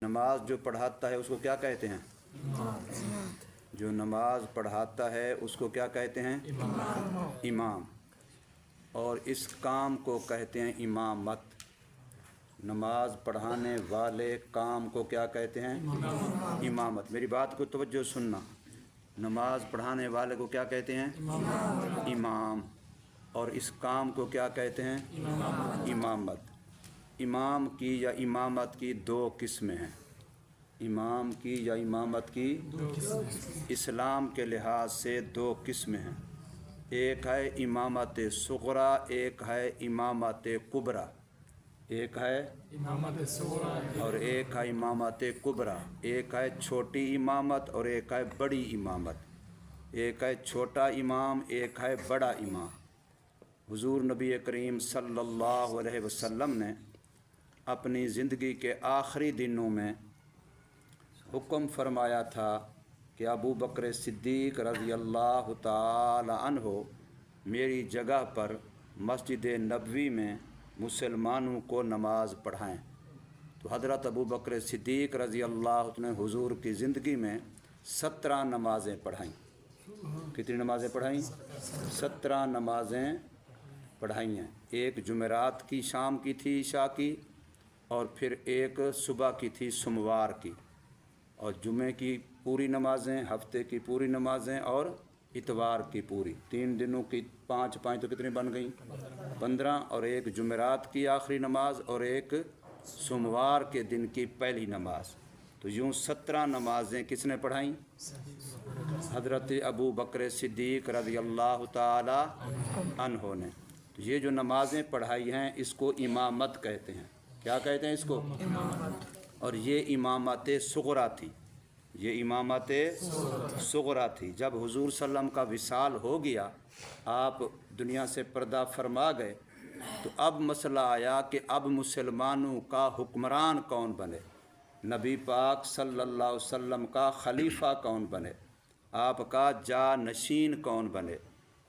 नमाज जो पढ़ाता है उसको क्या कहते हैं? जो नमाज पढ़ाता है उसको क्या कहते हैं? इमाम। और इस काम को कहते हैं इमामत। नमाज पढ़ाने वाले काम को क्या कहते हैं? इमामत। मेरी बात को तवज्जो सुनना। नमाज पढ़ाने वाले को क्या कहते हैं? इमाम। और इस काम को क्या कहते हैं? इमामत। इमाम की या इमामत की दो किस्में हैं। इमाम की या इमामत की इस्लाम के लिहाज से दो किस्में हैं। एक है इमामत सुगरा, एक है इमामत कुबरा। एक है इमामत सुगरा और एक है इमामत कुबरा। एक है छोटी इमामत और एक है बड़ी इमामत। एक है छोटा इमाम, एक है बड़ा इमाम। हुजूर नबी करीम सल्लल्लाहु अलैहि वसल्लम ने अपनी ज़िंदगी के आखिरी दिनों में हुक्म फरमाया था कि अबू बकर सिद्दीक़ रज़ी अल्लाह ताला अन्हो मेरी जगह पर मस्जिद नबवी में मुसलमानों को नमाज पढ़ाएं। तो हज़रत अबू बकर सिद्दीक़ रज़ी अल्लाह ने हुजूर की ज़िंदगी में 17 नमाज़ें पढ़ाईं। कितनी नमाज़ें पढ़ाईं? 17 नमाज़ें पढ़ाई हैं। एक जुमेरात की शाम की थी ईशा की, और फिर एक सुबह की थी सोमवार की, और जुमे की पूरी नमाज़ें, हफ्ते की पूरी नमाज़ें और इतवार की पूरी। 3 दिनों की 5 तो कितनी बन गई? 15। और एक जुमेरात की आखिरी नमाज और एक सोमवार के दिन की पहली नमाज। तो यूँ 17 नमाज़ें किसने पढ़ाई? हज़रत अबू बकर सिद्दीक़ रज़ी अल्लाह ताला अन्हो ने। तो ये जो नमाज़ें पढ़ाई हैं इसको इमामत कहते हैं। क्या कहते हैं इसको? और ये इमामत सुगरा थी। ये इमामत सुगरा थी। जब हुजूर सल्लम का विसाल हो गया, आप दुनिया से पर्दा फरमा गए, तो अब मसला आया कि अब मुसलमानों का हुक्मरान कौन बने, नबी पाक सल्लल्लाहु अलैहि वसल्लम का खलीफा कौन बने, आपका जानशीन कौन बने,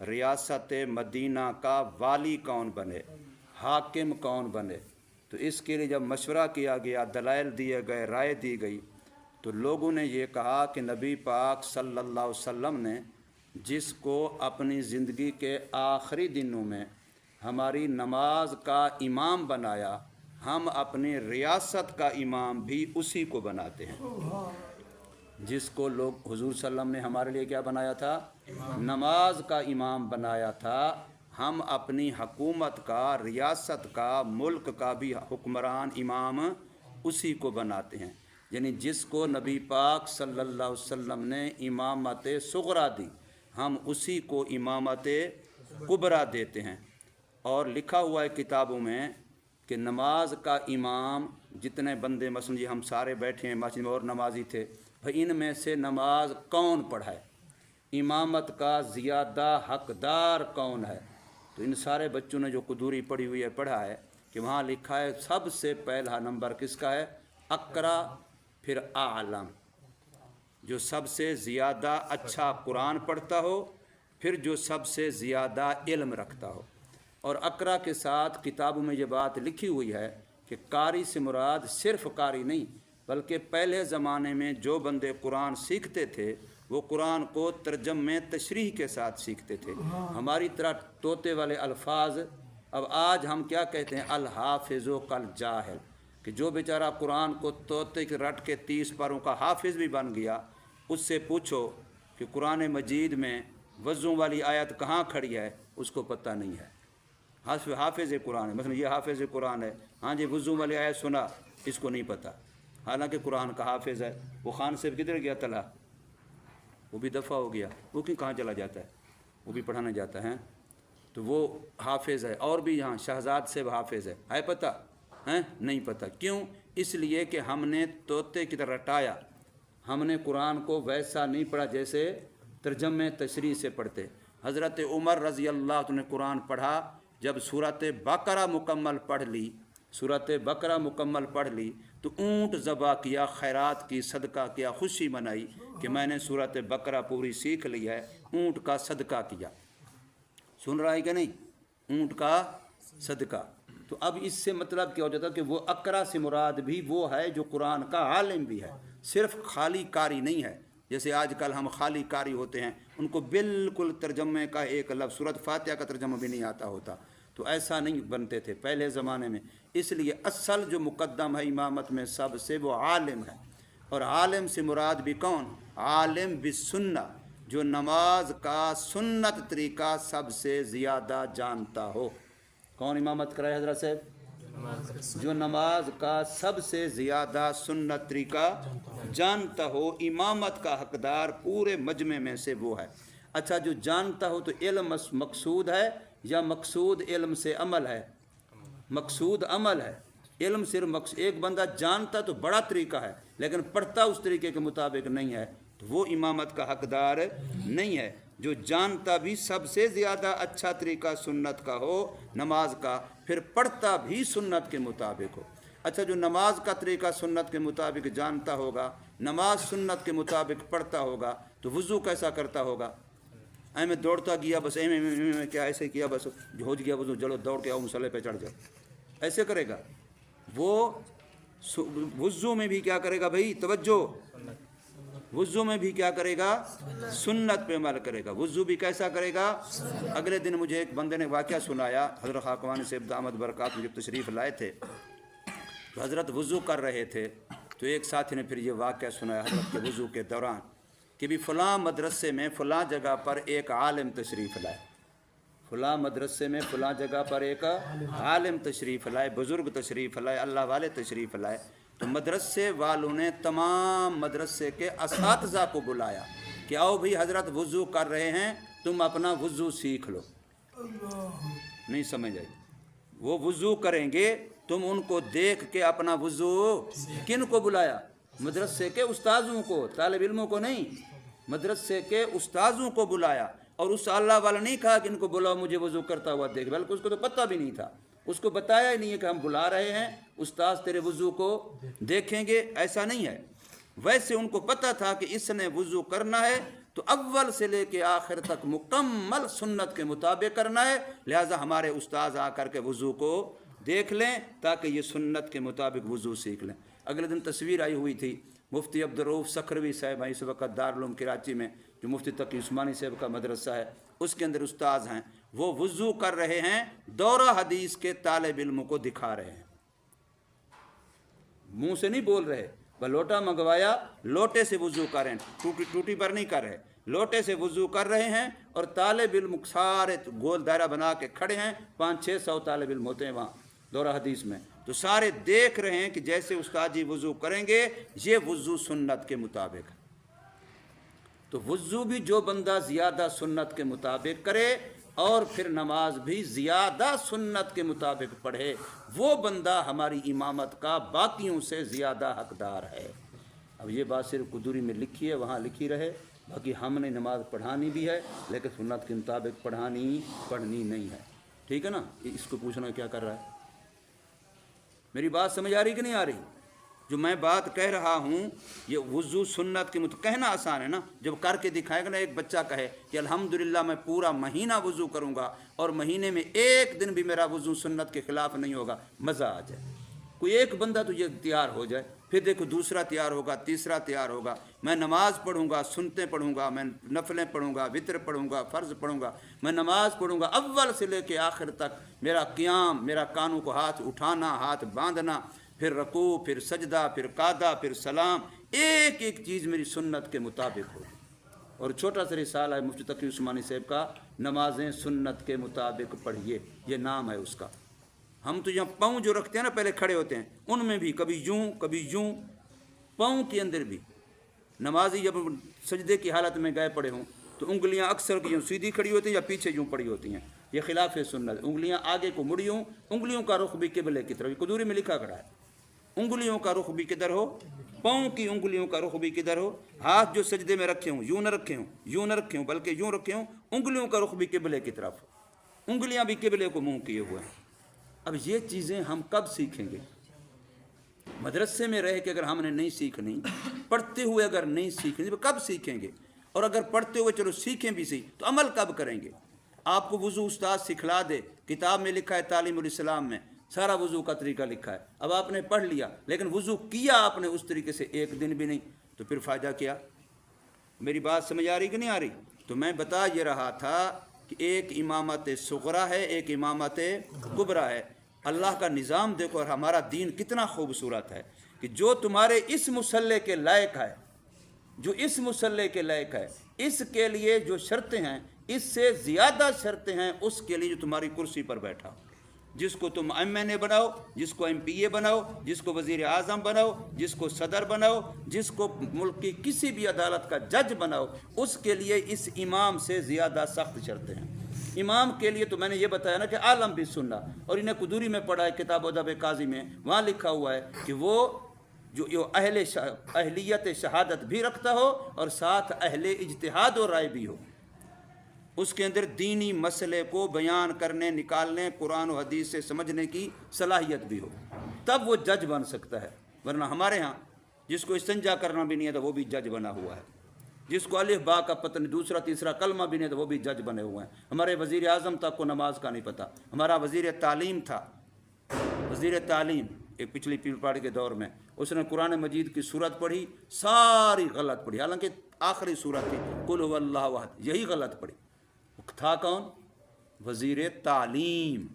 रियासत मदीना का वाली कौन बने, हाकिम कौन बने। तो इसके लिए जब मशवरा किया गया, दलाइल दिए गए, राय दी गई, तो लोगों ने ये कहा कि नबी पाक सल्लल्लाहु अलैहि वसल्लम ने जिसको अपनी ज़िंदगी के आखिरी दिनों में हमारी नमाज का इमाम बनाया, हम अपनी रियासत का इमाम भी उसी को बनाते हैं। जिसको लोग हुजूर सल्लम ने हमारे लिए क्या बनाया था? नमाज का इमाम बनाया था। हम अपनी हकूमत का, रियासत का, मुल्क का भी हुक्मरान इमाम उसी को बनाते हैं। यानी जिसको नबी पाक सल्लल्लाहु अलैहि वसल्लम ने इमामत सुगरा दी, हम उसी को इमामत कुबरा देते हैं। और लिखा हुआ है किताबों में कि नमाज का इमाम जितने बंदे, मसलन जी हम सारे बैठे हैं मस्जिद में और नमाजी थे, भाई इनमें से नमाज कौन पढ़ाए, इमामत का ज़ियादा हकदार कौन है? तो इन सारे बच्चों ने जो कुदूरी पढ़ी हुई है पढ़ा है कि वहाँ लिखा है सबसे पहला नंबर किसका है? अक़रा, फिर आलम, जो सबसे ज़्यादा अच्छा कुरान पढ़ता हो, फिर जो सबसे ज़्यादा इल्म रखता हो। और अक़रा के साथ किताबों में ये बात लिखी हुई है कि कारी से मुराद सिर्फ़ कारी नहीं, बल्कि पहले ज़माने में जो बंदे कुरान सीखते थे वो कुरान को तर्जम में तशरीह के साथ सीखते थे। हमारी तरह तोते वाले अल्फाज, अब आज हम क्या कहते हैं? अल हाफिज़ो कल जाहिल, कि जो बेचारा कुरान को तोते के रट के 30 पारों का हाफिज़ भी बन गया, उससे पूछो कि कुरान मजीद में वज़ू वाली आयत कहाँ खड़ी है, उसको पता नहीं है। हाफिज़ कुरान है, मतलब ये हाफिज़ कुरान है, हाँ जी वज़ू वाली आयत सुना, इसको नहीं पता, हालांकि कुरान का हाफिज़ है। वो खान से किधर गया तला, वो भी दफ़ा हो गया, वो क्यों कहाँ चला जाता है, वो भी पढ़ाने जाता है। तो वो हाफिज़ है। और भी यहाँ शहजाद से हाफिज़ है पता है? नहीं पता। क्यों? इसलिए कि हमने तोते की तरह रटाया, हमने कुरान को वैसा नहीं पढ़ा जैसे तर्जमे तशरीह से पढ़ते। हज़रत उमर रज़ी अल्लाह ने कुरान पढ़ा, जब सूरत बकरा मुकम्मल पढ़ ली, सूरत बकरा मुकम्मल पढ़ ली, तो ऊँट ज़बा किया, खैरात की, सदका किया, खुशी मनाई कि मैंने सूरत बकरा पूरी सीख ली है, ऊँट का सदका किया। सुन रहा है कि नहीं? ऊँट का सदका। تو اب اس سے مطلب کیا ہو جاتا ہے کہ وہ اقرا سے مراد بھی وہ ہے جو قرآن کا عالم بھی ہے، صرف خالی قاری نہیں ہے۔ جیسے آج کل ہم خالی قاری ہوتے ہیں، ان کو بالکل ترجمے کا ایک لفظ سورۃ فاتحہ کا ترجمہ بھی نہیں آتا ہوتا، تو ایسا نہیں بنتے تھے پہلے زمانے میں۔ اس لیے اصل جو مقدم ہے امامت میں سب سے وہ عالم ہے، اور عالم سے مراد بھی کون؟ عالم بالسنہ، جو نماز کا سنت طریقہ سب سے زیادہ جانتا ہو۔ کون امامت کرائے حضرت صاحب؟ جو نماز کا سب سے زیادہ سنت طریقہ جانتا ہو، امامت کا حقدار پورے مجمع میں سے وہ ہے۔ اچھا، جو جانتا ہو تو علم مقصود ہے یا مقصود علم سے عمل ہے؟ مقصود عمل ہے۔ علم صرف ایک بندہ جانتا تو بڑا طریقہ ہے لیکن پڑھتا اس طریقے کے مطابق نہیں ہے تو وہ امامت کا حقدار نہیں ہے۔ جو جانتا بھی سب سے زیادہ اچھا طریقہ سنت کا ہو نماز کا، پھر پڑھتا بھی سنت کے مطابق ہو۔ اچھا، جو نماز کا طریقہ سنت کے مطابق جانتا ہوگا، نماز سنت کے مطابق پڑھتا ہوگا، تو وضو کیسا کرتا ہوگا؟ میں دوڑتا گیا بس کیا ایسے کیا بس ہو گیا وضو، چلو دوڑ کے آؤ مسئلے پہ چڑھ جاؤ، ایسے کرے گا؟ وہ وضو میں بھی کیا کرے گا بھائی؟ توجہ، وضو میں بھی کیا کرے گا؟ سنت پہ عمل کرے گا۔ وضو بھی کیسا کرے گا؟ اگلے دن مجھے ایک بندے نے واقعہ سنایا، حضرت خاکوان سے دامت برکات جب تشریف لائے تھے تو حضرت وضو کر رہے تھے تو ایک ساتھی نے پھر یہ واقعہ سنایا حضرت کے وضو کے دوران کہ بھی فلاں مدرسے میں فلاں جگہ پر ایک عالم تشریف لائے، فلاں مدرسے میں فلاں جگہ پر ایک عالم تشریف لائے، بزرگ تشریف لائے، اللہ والے تشریف لائے۔ تو مدرسے والوں نے تمام مدرسے کے اساتذہ کو بلایا کہ آؤ بھئی حضرت وضو کر رہے ہیں، تم اپنا وضو سیکھ لو۔ نہیں سمجھ آئی؟ وہ وضو کریں گے، تم ان کو دیکھ کے اپنا وضو، کن کو بلایا؟ مدرسے کے استاذوں کو، طالب علموں کو نہیں، مدرسے کے استاذوں کو بلایا۔ اور اس اللہ والا نہیں کہا کہ ان کو بلاؤ مجھے وضو کرتا ہوا دیکھ، بلکہ اس کو تو پتہ بھی نہیں تھا، اس کو بتایا ہی نہیں ہے کہ ہم بلا رہے ہیں، استاذ تیرے وضو کو دیکھیں گے، ایسا نہیں ہے۔ ویسے ان کو پتہ تھا کہ اس نے وضو کرنا ہے تو اول سے لے کے آخر تک مکمل سنت کے مطابق کرنا ہے، لہٰذا ہمارے استاذ آ کر کے وضو کو دیکھ لیں تاکہ یہ سنت کے مطابق وضو سیکھ لیں۔ اگلے دن تصویر آئی ہوئی تھی، مفتی عبدالرؤف سکھروی صاحب ہیں اس وقت دارالعلوم کراچی میں، جو مفتی تقی عثمانی صاحب کا مدرسہ ہے اس کے اندر استاذ ہیں، وہ وضو کر رہے ہیں، دورہ حدیث کے طالب علموں کو دکھا رہے ہیں، منہ سے نہیں بول رہے، وہ لوٹا منگوایا، لوٹے سے وضو کر رہے ہیں، ٹوٹی پر نہیں کر رہے، لوٹے سے وضو کر رہے ہیں، اور طالب علم سارے گول دائرہ بنا کے کھڑے ہیں، 500-600 طالب علم ہوتے ہیں وہاں دورہ حدیث میں، تو سارے دیکھ رہے ہیں کہ جیسے استاد جی وضو کریں گے یہ وضو سنت کے مطابق ہے۔ تو وضو بھی جو بندہ زیادہ سنت کے مطابق کرے اور پھر نماز بھی زیادہ سنت کے مطابق پڑھے، وہ بندہ ہماری امامت کا باقیوں سے زیادہ حقدار ہے۔ اب یہ بات صرف قدوری میں لکھی ہے، وہاں لکھی رہے، باقی ہم نے نماز پڑھانی بھی ہے لیکن سنت کے مطابق پڑھنی نہیں ہے، ٹھیک ہے نا؟ اس کو پوچھنا کیا کر رہا ہے؟ میری بات سمجھ آ رہی کہ نہیں آ رہی؟ جو میں بات کہہ رہا ہوں یہ وضو سنت کے کہنا آسان ہے نا، جب کر کے دکھائے گا نا، ایک بچہ کہے کہ الحمدللہ میں پورا مہینہ وضو کروں گا اور مہینے میں ایک دن بھی میرا وضو سنت کے خلاف نہیں ہوگا، مزہ آ جائے۔ کوئی ایک بندہ تو یہ تیار ہو جائے، پھر دیکھو دوسرا تیار ہوگا، تیسرا تیار ہوگا، میں نماز پڑھوں گا، سنتیں پڑھوں گا، میں نفلیں پڑھوں گا، وتر پڑھوں گا، فرض پڑھوں گا، میں نماز پڑھوں گا اول سے لے کے آخر تک، میرا قیام، میرا کانوں کو ہاتھ اٹھانا، ہاتھ باندھنا، پھر رکوع، پھر سجدہ، پھر قعدہ، پھر سلام، ایک ایک چیز میری سنت کے مطابق ہو۔ اور چھوٹا سا رسالہ ہے مفتی تقی عثمانی صاحب کا، نمازیں سنت کے مطابق پڑھیے، یہ نام ہے اس کا۔ ہم تو یہاں پاؤں جو رکھتے ہیں نا پہلے کھڑے ہوتے ہیں، ان میں بھی کبھی یوں پاؤں کے اندر بھی نمازی جب سجدے کی حالت میں گئے پڑے ہوں تو انگلیاں اکثر کی یوں سیدھی کھڑی ہوتی ہیں یا پیچھے یوں پڑی ہوتی ہیں، یہ خلاف سنت، انگلیاں آگے کو مڑی ہوں، انگلیوں کا رخ بھی قبلے کی طرف، قدوری میں لکھا کھڑا ہے، انگلیوں کا رخ بھی کدھر ہو، پاؤں کی انگلیوں کا رخ بھی کدھر ہو، ہاتھ جو سجدے میں رکھے ہوں یوں نہ رکھے ہوں بلکہ یوں رکھے ہوں، انگلیوں کا رخ بھی قبلے کی طرف، انگلیاں بھی قبلے کو منہ کیے ہوئے ہیں۔ اب یہ چیزیں ہم کب سیکھیں گے؟ مدرسے میں رہ کے اگر ہم نے نہیں سیکھنی، پڑھتے ہوئے اگر نہیں سیکھنی تو کب سیکھیں گے؟ اور اگر پڑھتے ہوئے چلو سیکھیں بھی صحیح تو عمل کب کریں گے؟ آپ کو وضو استاد سکھلا دے، کتاب میں لکھا ہے تعلیم الاسلام میں، सारा वज़ू का तरीका लिखा है। अब आपने पढ़ लिया लेकिन वज़ू किया आपने उस तरीके से एक दिन भी नहीं, तो फिर फ़ायदा क्या? मेरी बात समझ आ रही कि नहीं आ रही? तो मैं बता ये रहा था कि एक इमामत सुगरा है, एक इमामत कुबरा है। अल्लाह का निज़ाम देखो और हमारा दीन कितना खूबसूरत है कि जो तुम्हारे इस मुसल्ले के लायक है, जो इस मुसल्ले के लायक है, इसके लिए जो शर्तें हैं इससे ज़्यादा शर्तें हैं उसके लिए जो तुम्हारी कुर्सी पर बैठा, जिसको तुम MNA बनाओ, जिसको MPA बनाओ, जिसको वज़ीर आज़म बनाओ, जिसको सदर बनाओ, जिसको मुल्क की किसी भी अदालत का जज बनाओ, उसके लिए इस इमाम से ज़्यादा सख्त शर्तें हैं। इमाम के लिए तो मैंने ये बताया ना कि आलम भी सुनना, और इन्हें कुदूरी में पढ़ा है किताब अदब काजी में, वहाँ लिखा हुआ है कि वो जो अहलियत शहादत भी रखता हो और साथ अहले इज्तिहाद और राय भी हो, उसके अंदर दीनी मसले को बयान करने, निकालने, कुरान और हदीस से समझने की सलाहियत भी हो, तब वो जज बन सकता है। वरना हमारे यहाँ जिसको इस्तिंजा करना भी नहीं है तो वो भी जज बना हुआ है, जिसको अलिफ बा का पता नहीं, दूसरा तीसरा कलमा भी नहीं तो वो भी जज बने हुए हैं। हमारे वज़ीर आज़म तक को नमाज का नहीं पता। हमारा वज़ीर तालीम था, वज़ीर तालीम एक पिछली पीर पाड़ी के दौर में, उसने कुरान मजीद की सूरत पढ़ी, सारी गलत पढ़ी, हालांकि आखिरी सूरत थी कुल हुवल्लाहु अहद, यही गलत पढ़ी। था कौन? वज़ीर तालीम,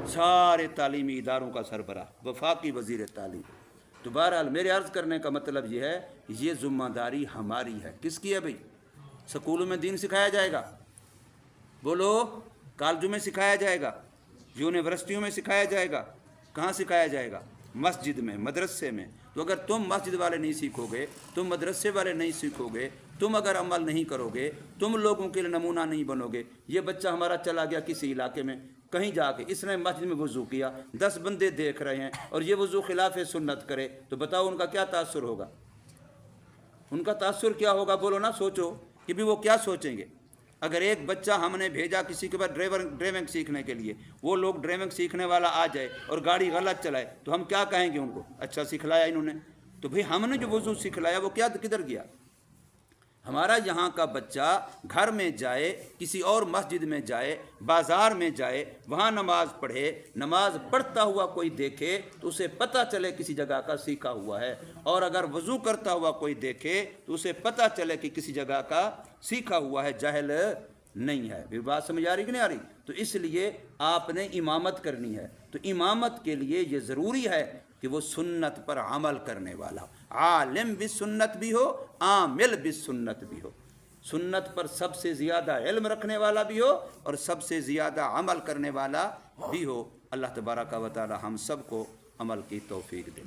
सारे तालीमी इदारों का सरबराह, वफाकी वज़ीर तालीम। तो बहरहाल मेरे अर्ज़ करने का मतलब ये है कि ये ज़िम्मेदारी हमारी है। किसकी है भाई? स्कूलों में दीन सिखाया जाएगा, बोलो, कॉलेजों में सिखाया जाएगा, यूनिवर्सिटियों में सिखाया जाएगा, कहाँ सिखाया जाएगा? मस्जिद में, मदरसे में। तो अगर तुम मस्जिद वाले नहीं सीखोगे, तुम मदरसे वाले नहीं सीखोगे, तुम अगर अमल नहीं करोगे, तुम लोगों के लिए नमूना नहीं बनोगे। ये बच्चा हमारा चला गया किसी इलाके में, कहीं जाके इसने मस्जिद में वज़ू किया, 10 बंदे देख रहे हैं और ये वज़ू खिलाफ सुन्नत करे, तो बताओ उनका क्या तासुर होगा? उनका तासुर क्या होगा? बोलो ना, सोचो कि भी वो क्या सोचेंगे। अगर एक बच्चा हमने भेजा किसी के पास ड्राइविंग सीखने के लिए, वो लोग ड्राइविंग सीखने वाला आ जाए और गाड़ी गलत चलाए, तो हम क्या कहेंगे उनको? अच्छा सिखलाया इन्होंने, तो भाई हमने जो वज़ू सिखलाया वो क्या किधर गया? हमारा यहाँ का बच्चा घर में जाए, किसी और मस्जिद में जाए, बाज़ार में जाए, वहाँ नमाज पढ़े, नमाज पढ़ता हुआ कोई देखे तो उसे पता चले किसी जगह का सीखा हुआ है, और अगर वज़ू करता हुआ कोई देखे तो उसे पता चले कि किसी जगह का सीखा हुआ है, जाहिल नहीं है। फिर बात समझ आ रही कि नहीं आ रही? तो इसलिए आपने इमामत करनी है, तो इमामत के लिए ये ज़रूरी है कि वो सुन्नत पर अमल करने वाला, आलिम भी सुन्नत भी हो, आमिल भी सुन्नत भी हो, सुन्नत पर सबसे ज़्यादा इल्म रखने वाला भी हो और सबसे ज़्यादा अमल करने वाला भी हो। अल्लाह तबारक व तआला हम सबको अमल की तौफीक दे।